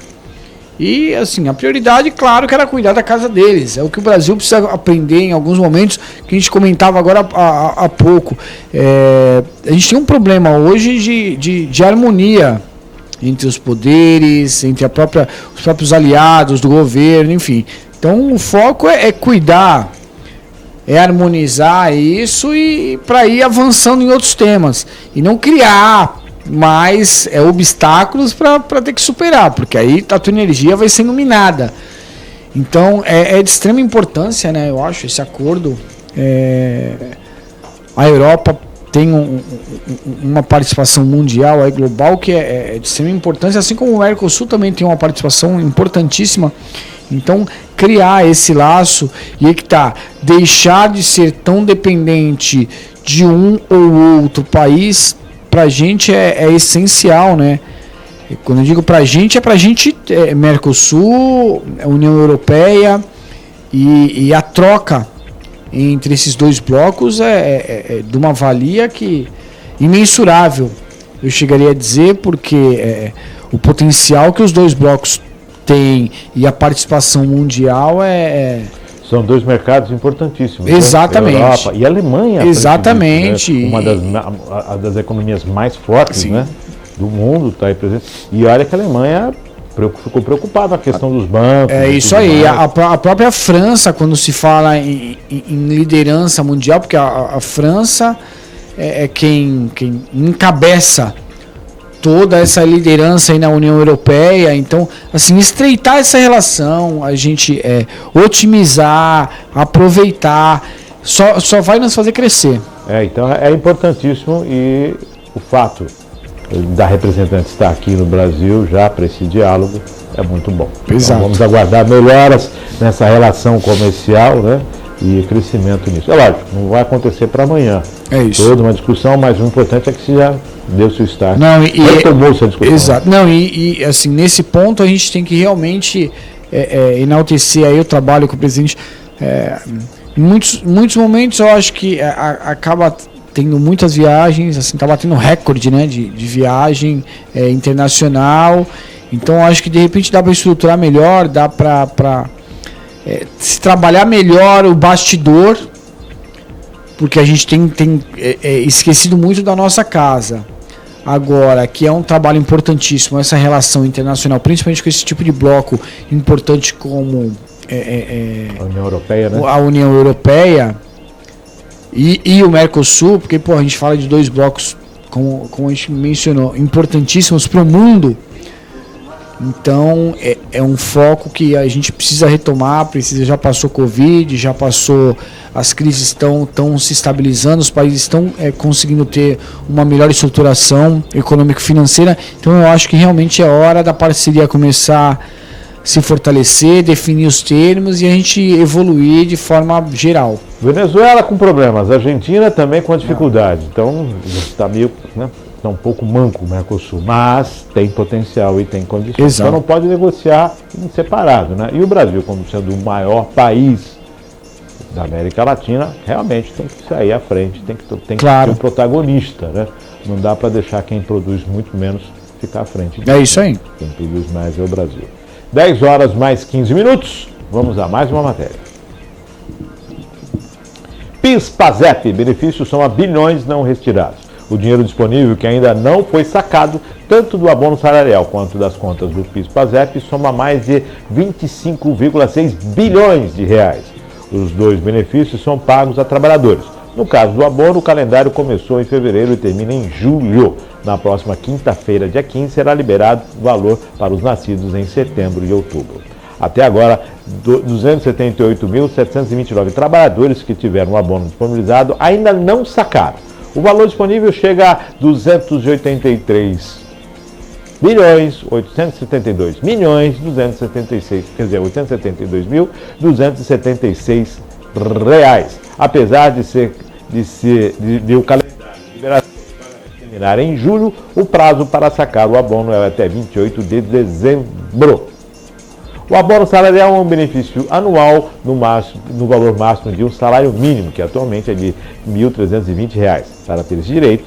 E, assim, a prioridade, claro, que era cuidar da casa deles. É o que o Brasil precisa aprender em alguns momentos, que a gente comentava agora há pouco. A gente tem um problema hoje de harmonia entre os poderes, entre os próprios aliados do governo, enfim. Então, o foco é cuidar, é harmonizar isso e para ir avançando em outros temas e não criar mais obstáculos para ter que superar, porque aí a tua energia vai sendo minada. Então é de extrema importância, né? Eu acho esse acordo. A Europa tem uma participação mundial, aí, global, que é de extrema importância, assim como o Mercosul também tem uma participação importantíssima. Então, criar esse laço e aí que tá, deixar de ser tão dependente de um ou outro país, pra gente é essencial, né? Quando eu digo pra gente, Mercosul, União Europeia e a troca entre esses dois blocos é de uma valia que imensurável, eu chegaria a dizer, porque o potencial que os dois blocos têm e a participação mundial São dois mercados importantíssimos. Exatamente. Né? Europa e a Alemanha. Exatamente. Né? Uma das economias mais fortes, né, do mundo está aí presente. E olha que a Alemanha ficou preocupada com a questão dos bancos. É isso aí. A própria França, quando se fala em liderança mundial, porque a França é quem encabeça toda essa liderança aí na União Europeia. Então, assim, estreitar essa relação, a gente otimizar, aproveitar, só vai nos fazer crescer. Então é importantíssimo, e o fato da representante estar aqui no Brasil já para esse diálogo é muito bom. Exato. Então vamos aguardar melhoras nessa relação comercial, né, e crescimento nisso. É lógico, não vai acontecer para amanhã. É isso. Toda uma discussão, mas o importante é que você já deu seu start. Não, tomou essa discussão. Exato. Não, e assim, nesse ponto a gente tem que realmente enaltecer aí o trabalho que o presidente. Em muitos momentos eu acho que acaba tendo muitas viagens, assim, tá batendo recorde, né, de viagem internacional. Então eu acho que de repente dá para estruturar melhor, dá para se trabalhar melhor o bastidor, porque a gente tem esquecido muito da nossa casa. Agora, que é um trabalho importantíssimo, essa relação internacional, principalmente com esse tipo de bloco importante como a União Europeia, né? A União Europeia e o Mercosul, porque a gente fala de dois blocos, como a gente mencionou, importantíssimos para o mundo. Então é um foco que a gente precisa retomar, já passou Covid, já passou, as crises estão se estabilizando, os países estão conseguindo ter uma melhor estruturação econômico-financeira. Então eu acho que realmente é hora da parceria começar a se fortalecer, definir os termos e a gente evoluir de forma geral. Venezuela com problemas, Argentina também com dificuldade, então está meio, né, um pouco manco o Mercosul, mas tem potencial e tem condições. Exato. Então não pode negociar em separado, né? E o Brasil, como sendo o maior país da América Latina, realmente tem que sair à frente, tem que claro, ser o protagonista, né? Não dá para deixar quem produz muito menos ficar à frente. É isso aí. Quem produz mais é o Brasil. 10 horas mais 15 minutos, vamos a mais uma matéria. PIS/PASEP, benefícios são a bilhões não retirados. O dinheiro disponível que ainda não foi sacado, tanto do abono salarial quanto das contas do PIS/PASEP, soma mais de 25,6 bilhões de reais. Os dois benefícios são pagos a trabalhadores. No caso do abono, o calendário começou em fevereiro e termina em julho. Na próxima quinta-feira, dia 15, será liberado o valor para os nascidos em setembro e outubro. Até agora, 278.729 trabalhadores que tiveram o abono disponibilizado ainda não sacaram. O valor disponível chega a 872.276 reais. Apesar de o calendário de liberação terminar em julho, o prazo para sacar o abono é até 28 de dezembro. O abono salarial é um benefício anual no valor máximo de um salário mínimo, que atualmente é de R$ 1.320. Para ter esse direito,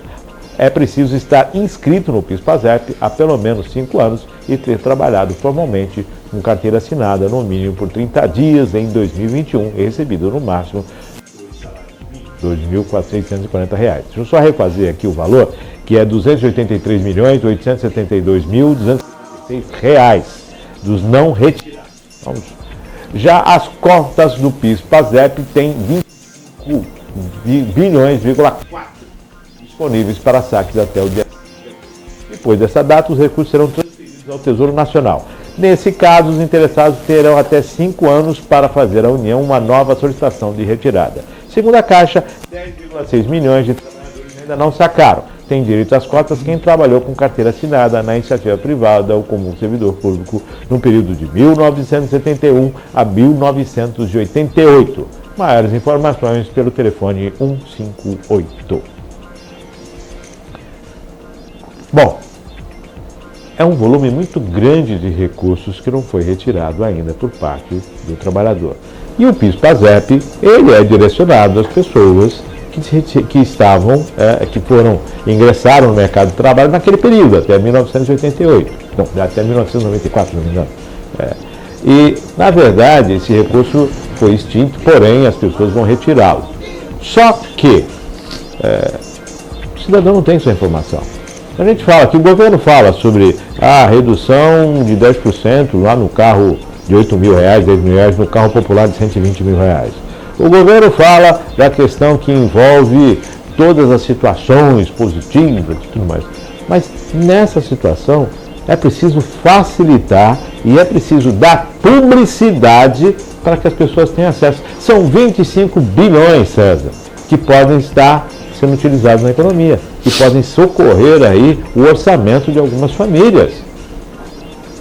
é preciso estar inscrito no PIS/PASEP há pelo menos 5 anos e ter trabalhado formalmente com carteira assinada no mínimo por 30 dias em 2021 e recebido no máximo R$ 2.440. Deixa eu só refazer aqui o valor, que é R$ 283.872.256 dos não retirados. Vamos. Já as cotas do PIS/PASEP têm 25 bilhões, disponíveis para saques até o dia. Depois dessa data, os recursos serão transferidos ao Tesouro Nacional. Nesse caso, os interessados terão até 5 anos para fazer à União uma nova solicitação de retirada. Segundo a Caixa, 10,6 milhões de trabalhadores ainda não sacaram. Tem direito às cotas quem trabalhou com carteira assinada na iniciativa privada ou como servidor público no período de 1971 a 1988. Maiores informações pelo telefone 158. Bom, é um volume muito grande de recursos que não foi retirado ainda por parte do trabalhador. E o PIS/PASEP, ele é direcionado às pessoas que ingressaram no mercado de trabalho naquele período, até 1988. Não, até 1994, não me engano. E, na verdade, esse recurso foi extinto, porém as pessoas vão retirá-lo. Só que o cidadão não tem essa informação. A gente fala que o governo fala sobre a redução de 10% lá no carro de R$8 mil, R$10 mil, no carro popular de R$120 mil. O governo fala da questão que envolve todas as situações positivas e tudo mais. Mas nessa situação é preciso facilitar e é preciso dar publicidade para que as pessoas tenham acesso. São 25 bilhões, César, que podem estar sendo utilizados na economia, que podem socorrer aí o orçamento de algumas famílias.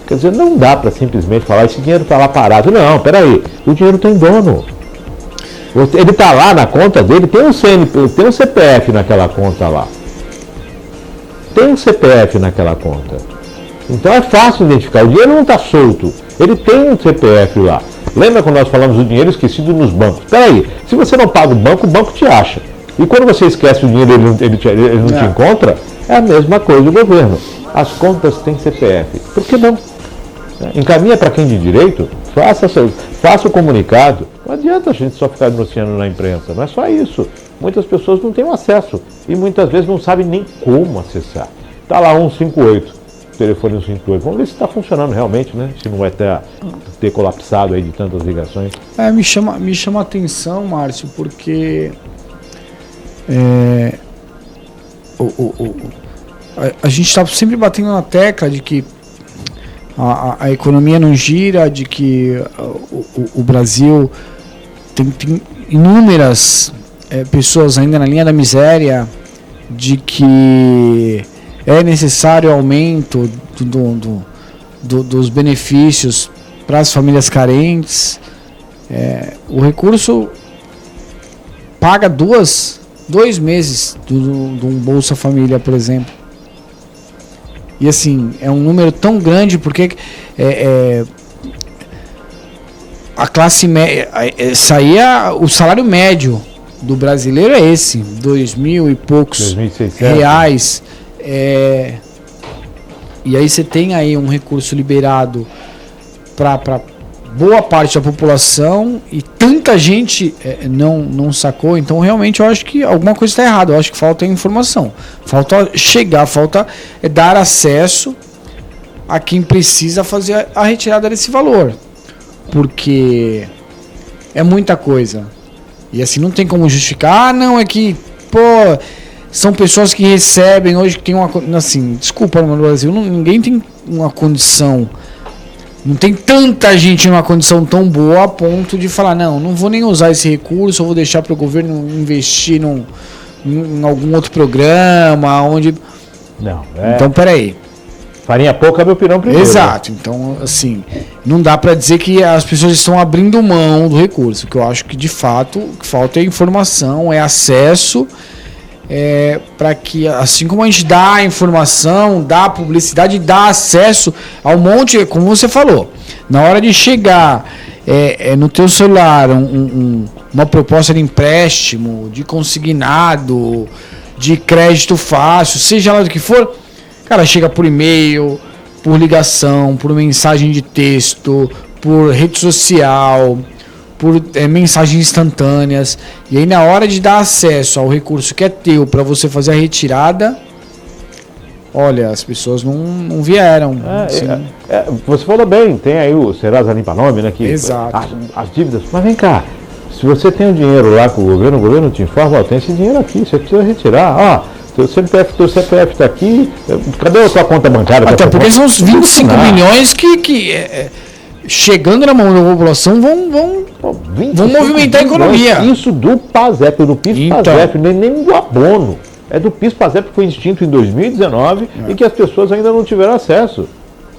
Quer dizer, não dá para simplesmente falar, esse dinheiro está lá parado. Não, peraí, o dinheiro tem dono. Ele está lá na conta dele, tem um CPF naquela conta lá. Tem um CPF naquela conta. Então é fácil identificar, o dinheiro não está solto, ele tem um CPF lá. Lembra quando nós falamos do dinheiro esquecido nos bancos? Peraí, se você não paga o banco te acha. E quando você esquece o dinheiro ele não te encontra, é a mesma coisa do governo. As contas têm CPF. Por que não? Encaminha para quem de direito, faça o comunicado. Não adianta a gente só ficar denunciando na imprensa, não é só isso. Muitas pessoas não têm acesso e muitas vezes não sabem nem como acessar. Está lá 158, telefone 158. Vamos ver se está funcionando realmente, né? Se não vai ter colapsado aí de tantas ligações. Me chama a atenção, Márcio, porque a gente está sempre batendo na tecla de que a economia não gira, de que o Brasil tem inúmeras pessoas ainda na linha da miséria, de que é necessário aumento dos benefícios para as famílias carentes. O recurso paga 2 meses de um Bolsa Família, por exemplo. E assim, é um número tão grande porque a classe média, saía o salário médio do brasileiro é esse, 2.000 e poucos reais. E aí você tem aí um recurso liberado para boa parte da população e tanta gente não sacou. Então realmente eu acho que alguma coisa está errada. Eu acho que falta informação, falta chegar, falta dar acesso a quem precisa fazer a retirada desse valor, porque é muita coisa e assim não tem como justificar. Não, é que são pessoas que recebem hoje, que tem uma, assim, desculpa, no Brasil ninguém tem uma condição. Não tem tanta gente numa condição tão boa a ponto de falar, não vou nem usar esse recurso, eu vou deixar para o governo investir em algum outro programa, onde... Não, Então, peraí. Farinha pouca, meu pirão primeiro. Exato. Então, assim, não dá para dizer que as pessoas estão abrindo mão do recurso, que eu acho que, de fato, o que falta é informação, é acesso, para que, assim como a gente dá informação, dá publicidade, dá acesso ao monte, como você falou, na hora de chegar no teu celular uma proposta de empréstimo, de consignado, de crédito fácil, seja lá do que for, cara, chega por e-mail, por ligação, por mensagem de texto, por rede social, por mensagens instantâneas. E aí na hora de dar acesso ao recurso que é teu para você fazer a retirada, olha, as pessoas não vieram. Você falou bem, tem aí o Serasa Limpa Nome, né? Exato. As dívidas. Mas vem cá, se você tem o dinheiro lá com o governo te informa, tem esse dinheiro aqui, você precisa retirar. Teu CPF está aqui, cadê a sua conta bancária? Até porque são os 25 milhões que chegando na mão da população vão movimentar a economia. Isso do PASEP, do PIS-PASEP, nem do abono. É do PIS/PASEP que foi extinto em 2019 e que as pessoas ainda não tiveram acesso.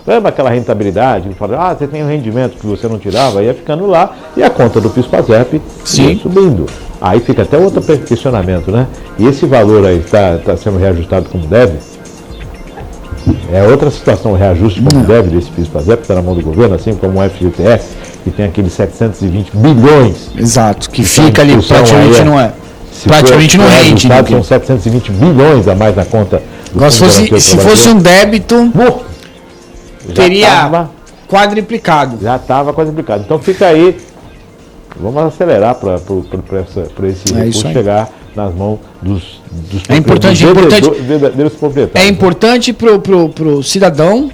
Lembra aquela rentabilidade? Que fala, você tem um rendimento que você não tirava, ia ficando lá e a conta do PIS/PASEP ia subindo. Aí fica até outro questionamento, né? E esse valor aí está sendo reajustado como deve? É outra situação, o reajuste como deve desse PIS/PASEP, que está na mão do governo, assim como o FGTS, que tem aqueles 720 bilhões. Exato, que fica ali, praticamente não é. Praticamente não rende. São 720 bilhões a mais na conta do se fosse um débito, teria quadriplicado. Já estava quadriplicado. Então fica aí, vamos acelerar para esse recurso chegar nas mãos dos verdadeiros proprietários. É importante para o cidadão,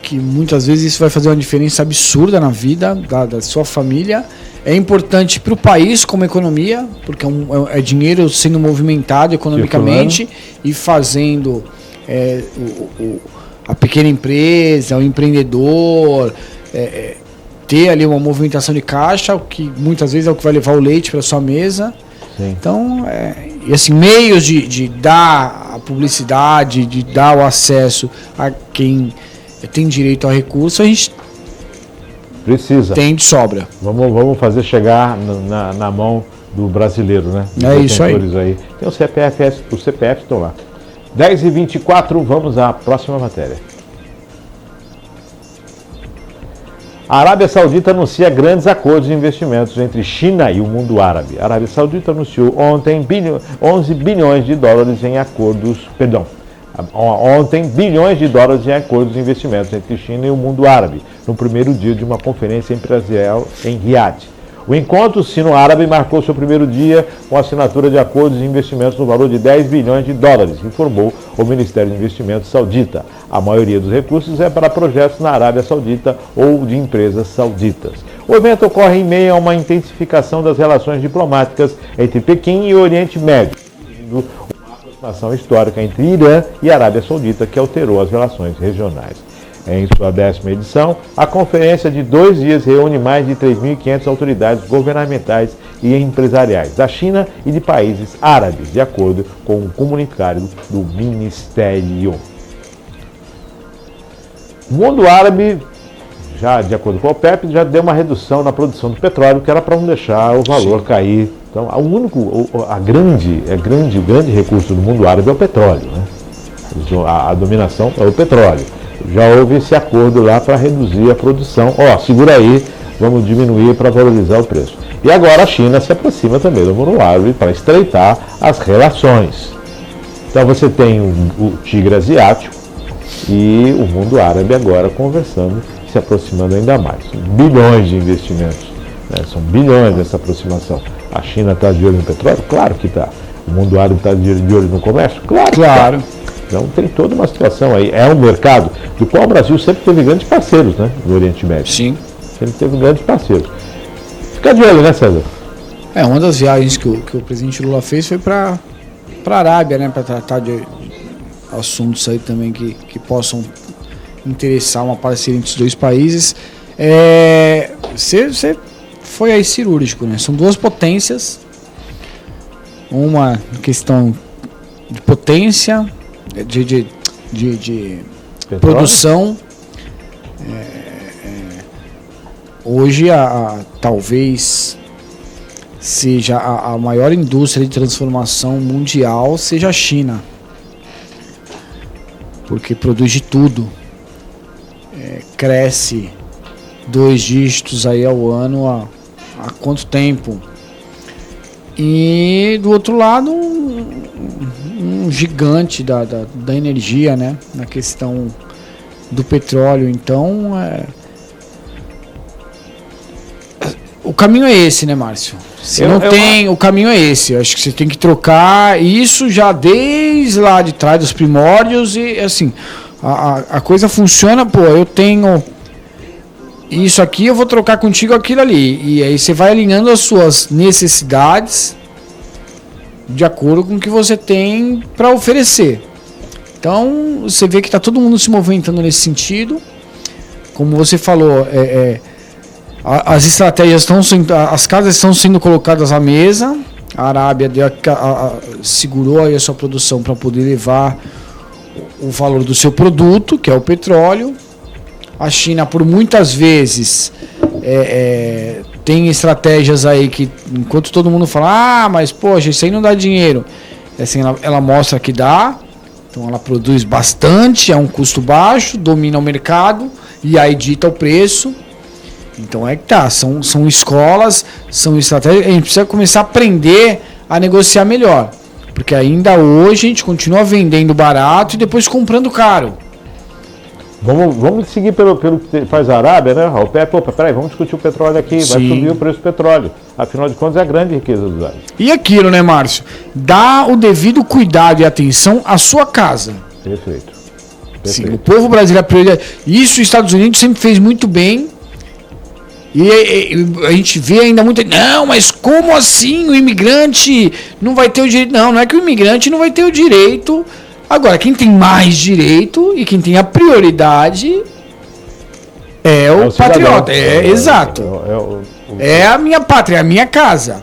que muitas vezes isso vai fazer uma diferença absurda na vida da sua família. É importante para o país como economia, porque é dinheiro sendo movimentado economicamente e fazendo a pequena empresa, o empreendedor ter ali uma movimentação de caixa, o que muitas vezes é o que vai levar o leite para sua mesa. Sim. Então, e assim, meios de dar a publicidade, de dar o acesso a quem tem direito ao recurso, a gente tem de sobra. Vamos fazer chegar na mão do brasileiro, né? É isso aí. Tem o CPF, os CPFs estão lá. 10h24, vamos à próxima matéria. A Arábia Saudita anuncia grandes acordos de investimentos entre China e o mundo árabe. A Arábia Saudita anunciou ontem 11 bilhões de dólares em acordos, bilhões de dólares em acordos de investimentos entre China e o mundo árabe, no primeiro dia de uma conferência empresarial em Riad. O encontro sino-árabe marcou seu primeiro dia com a assinatura de acordos de investimentos no valor de 10 bilhões de dólares, informou o Ministério de Investimentos saudita. A maioria dos recursos é para projetos na Arábia Saudita ou de empresas sauditas. O evento ocorre em meio a uma intensificação das relações diplomáticas entre Pequim e o Oriente Médio, uma aproximação histórica entre Irã e Arábia Saudita que alterou as relações regionais. Em sua 10ª edição, a conferência de 2 dias reúne mais de 3.500 autoridades governamentais e empresariais da China e de países árabes, de acordo com o comunicado do Ministério. O mundo árabe, já de acordo com o OPEP, já deu uma redução na produção do petróleo, que era para não deixar o valor cair. Então, o grande recurso do mundo árabe é o petróleo, né? A dominação é o petróleo. Já houve esse acordo lá para reduzir a produção. Segura aí, vamos diminuir para valorizar o preço. E agora a China se aproxima também do mundo árabe para estreitar as relações. Então você tem o tigre asiático e o mundo árabe agora conversando, se aproximando ainda mais. Bilhões de investimentos, né? São bilhões nessa aproximação. A China está de olho no petróleo? Claro que está. O mundo árabe está de olho no comércio? Claro. Então tem toda uma situação aí. É um mercado do qual o Brasil sempre teve grandes parceiros, né? No Oriente Médio. Sim. Sempre teve grandes parceiros. Fica de olho, né, César? Uma das viagens que o presidente Lula fez foi para a Arábia, né? Para tratar de assuntos aí também que possam interessar uma parceria entre os dois países. Você foi aí cirúrgico, né? São duas potências. Uma questão de potência, de produção. Hoje talvez seja a maior indústria de transformação mundial seja a China, porque produz de tudo, cresce 2 dígitos aí ao ano há quanto tempo? E do outro lado um gigante da energia, né? Na questão do petróleo. Então o caminho é esse, né, Márcio? O caminho é esse. Eu acho que você tem que trocar isso já desde lá de trás dos primórdios e assim a coisa funciona. Eu tenho isso aqui, eu vou trocar contigo aquilo ali. E aí você vai alinhando as suas necessidades de acordo com o que você tem para oferecer. Então você vê que está todo mundo se movimentando nesse sentido. Como você falou, as estratégias as casas estão sendo colocadas à mesa, A Arábia segurou aí a sua produção para poder levar o valor do seu produto, que é o petróleo. A China, por muitas vezes, tem estratégias aí que, enquanto todo mundo fala, mas poxa, isso aí não dá dinheiro, assim, ela mostra que dá. Então ela produz bastante, é um custo baixo, domina o mercado e aí dita o preço. Então é que tá, são escolas, são estratégias, a gente precisa começar a aprender a negociar melhor. Porque ainda hoje a gente continua vendendo barato e depois comprando caro. Vamos seguir pelo que faz a Arábia, né? O PEP, peraí, vamos discutir o petróleo aqui, vai subir o preço do petróleo. Afinal de contas, é a grande riqueza dos árabes. E aquilo, né, Márcio? Dá o devido cuidado e atenção à sua casa. Perfeito. Sim, o povo brasileiro, isso os Estados Unidos sempre fez muito bem. E a gente vê ainda muito, não, mas como assim o imigrante não vai ter o direito? Não é que o imigrante não vai ter o direito. Agora, quem tem mais direito e quem tem a prioridade é o patriota. Exato. É a minha pátria, é a minha casa.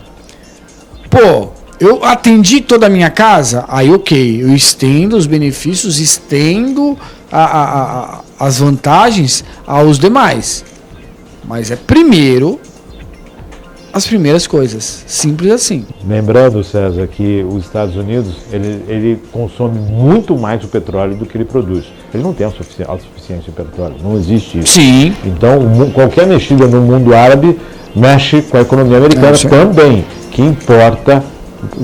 Pô, eu atendi toda a minha casa, aí ok, eu estendo os benefícios, estendo as vantagens aos demais. Mas é primeiro as primeiras coisas, simples assim. Lembrando, César, que os Estados Unidos, ele consome muito mais o petróleo do que ele produz. Ele não tem autossuficiência de petróleo, não existe isso. Sim. Então, qualquer mexida no mundo árabe mexe com a economia americana também, que importa,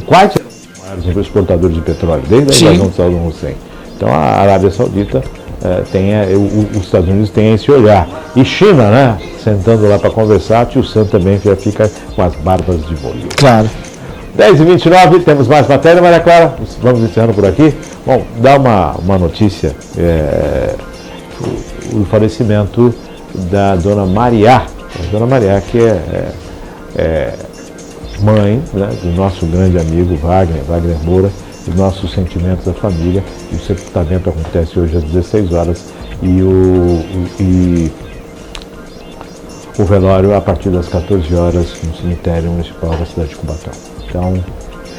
quais são os maiores exportadores de petróleo, desde a invasão de Saddam Hussein. Então, a Arábia Saudita os Estados Unidos têm esse olhar. E China, né? Sentando lá para conversar, tio Sam também já fica com as barbas de molho. Claro. 10h29, temos mais matéria, Maria Clara. Vamos encerrando por aqui. Bom, dá uma notícia: o falecimento da dona Mariá. A dona Mariá, que é mãe, né, do nosso grande amigo Wagner Moura. Os nossos sentimentos da família. E o sepultamento acontece hoje às 16 horas e o velório a partir das 14 horas no cemitério municipal da cidade de Cubatão. Então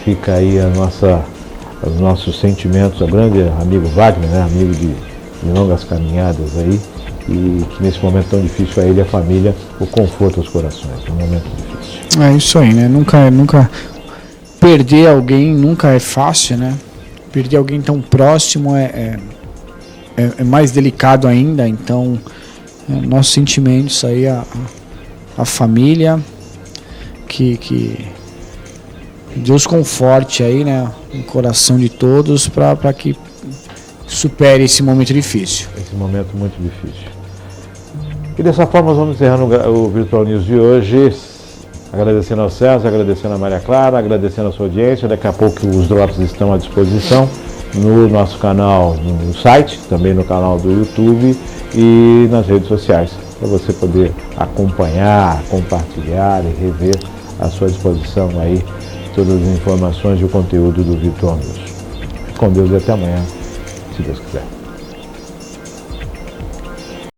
fica aí os nossos sentimentos ao grande amigo Wagner, né, amigo de longas caminhadas aí, e que nesse momento tão difícil a ele e a família, o conforto aos corações, um momento difícil. É isso aí, né? Nunca perder alguém nunca é fácil, né? Perder alguém tão próximo é mais delicado ainda. Então, nossos sentimentos aí, a família, que Deus conforte aí, né? O coração de todos para que supere esse momento difícil. Esse momento muito difícil. E dessa forma, vamos encerrando o Virtual News de hoje. Agradecendo ao César, agradecendo a Maria Clara, agradecendo a sua audiência. Daqui a pouco os drops estão à disposição no nosso canal, no site, também no canal do YouTube e nas redes sociais, para você poder acompanhar, compartilhar e rever à sua disposição aí todas as informações e o conteúdo do Virtual News. Fique com Deus e até amanhã, se Deus quiser.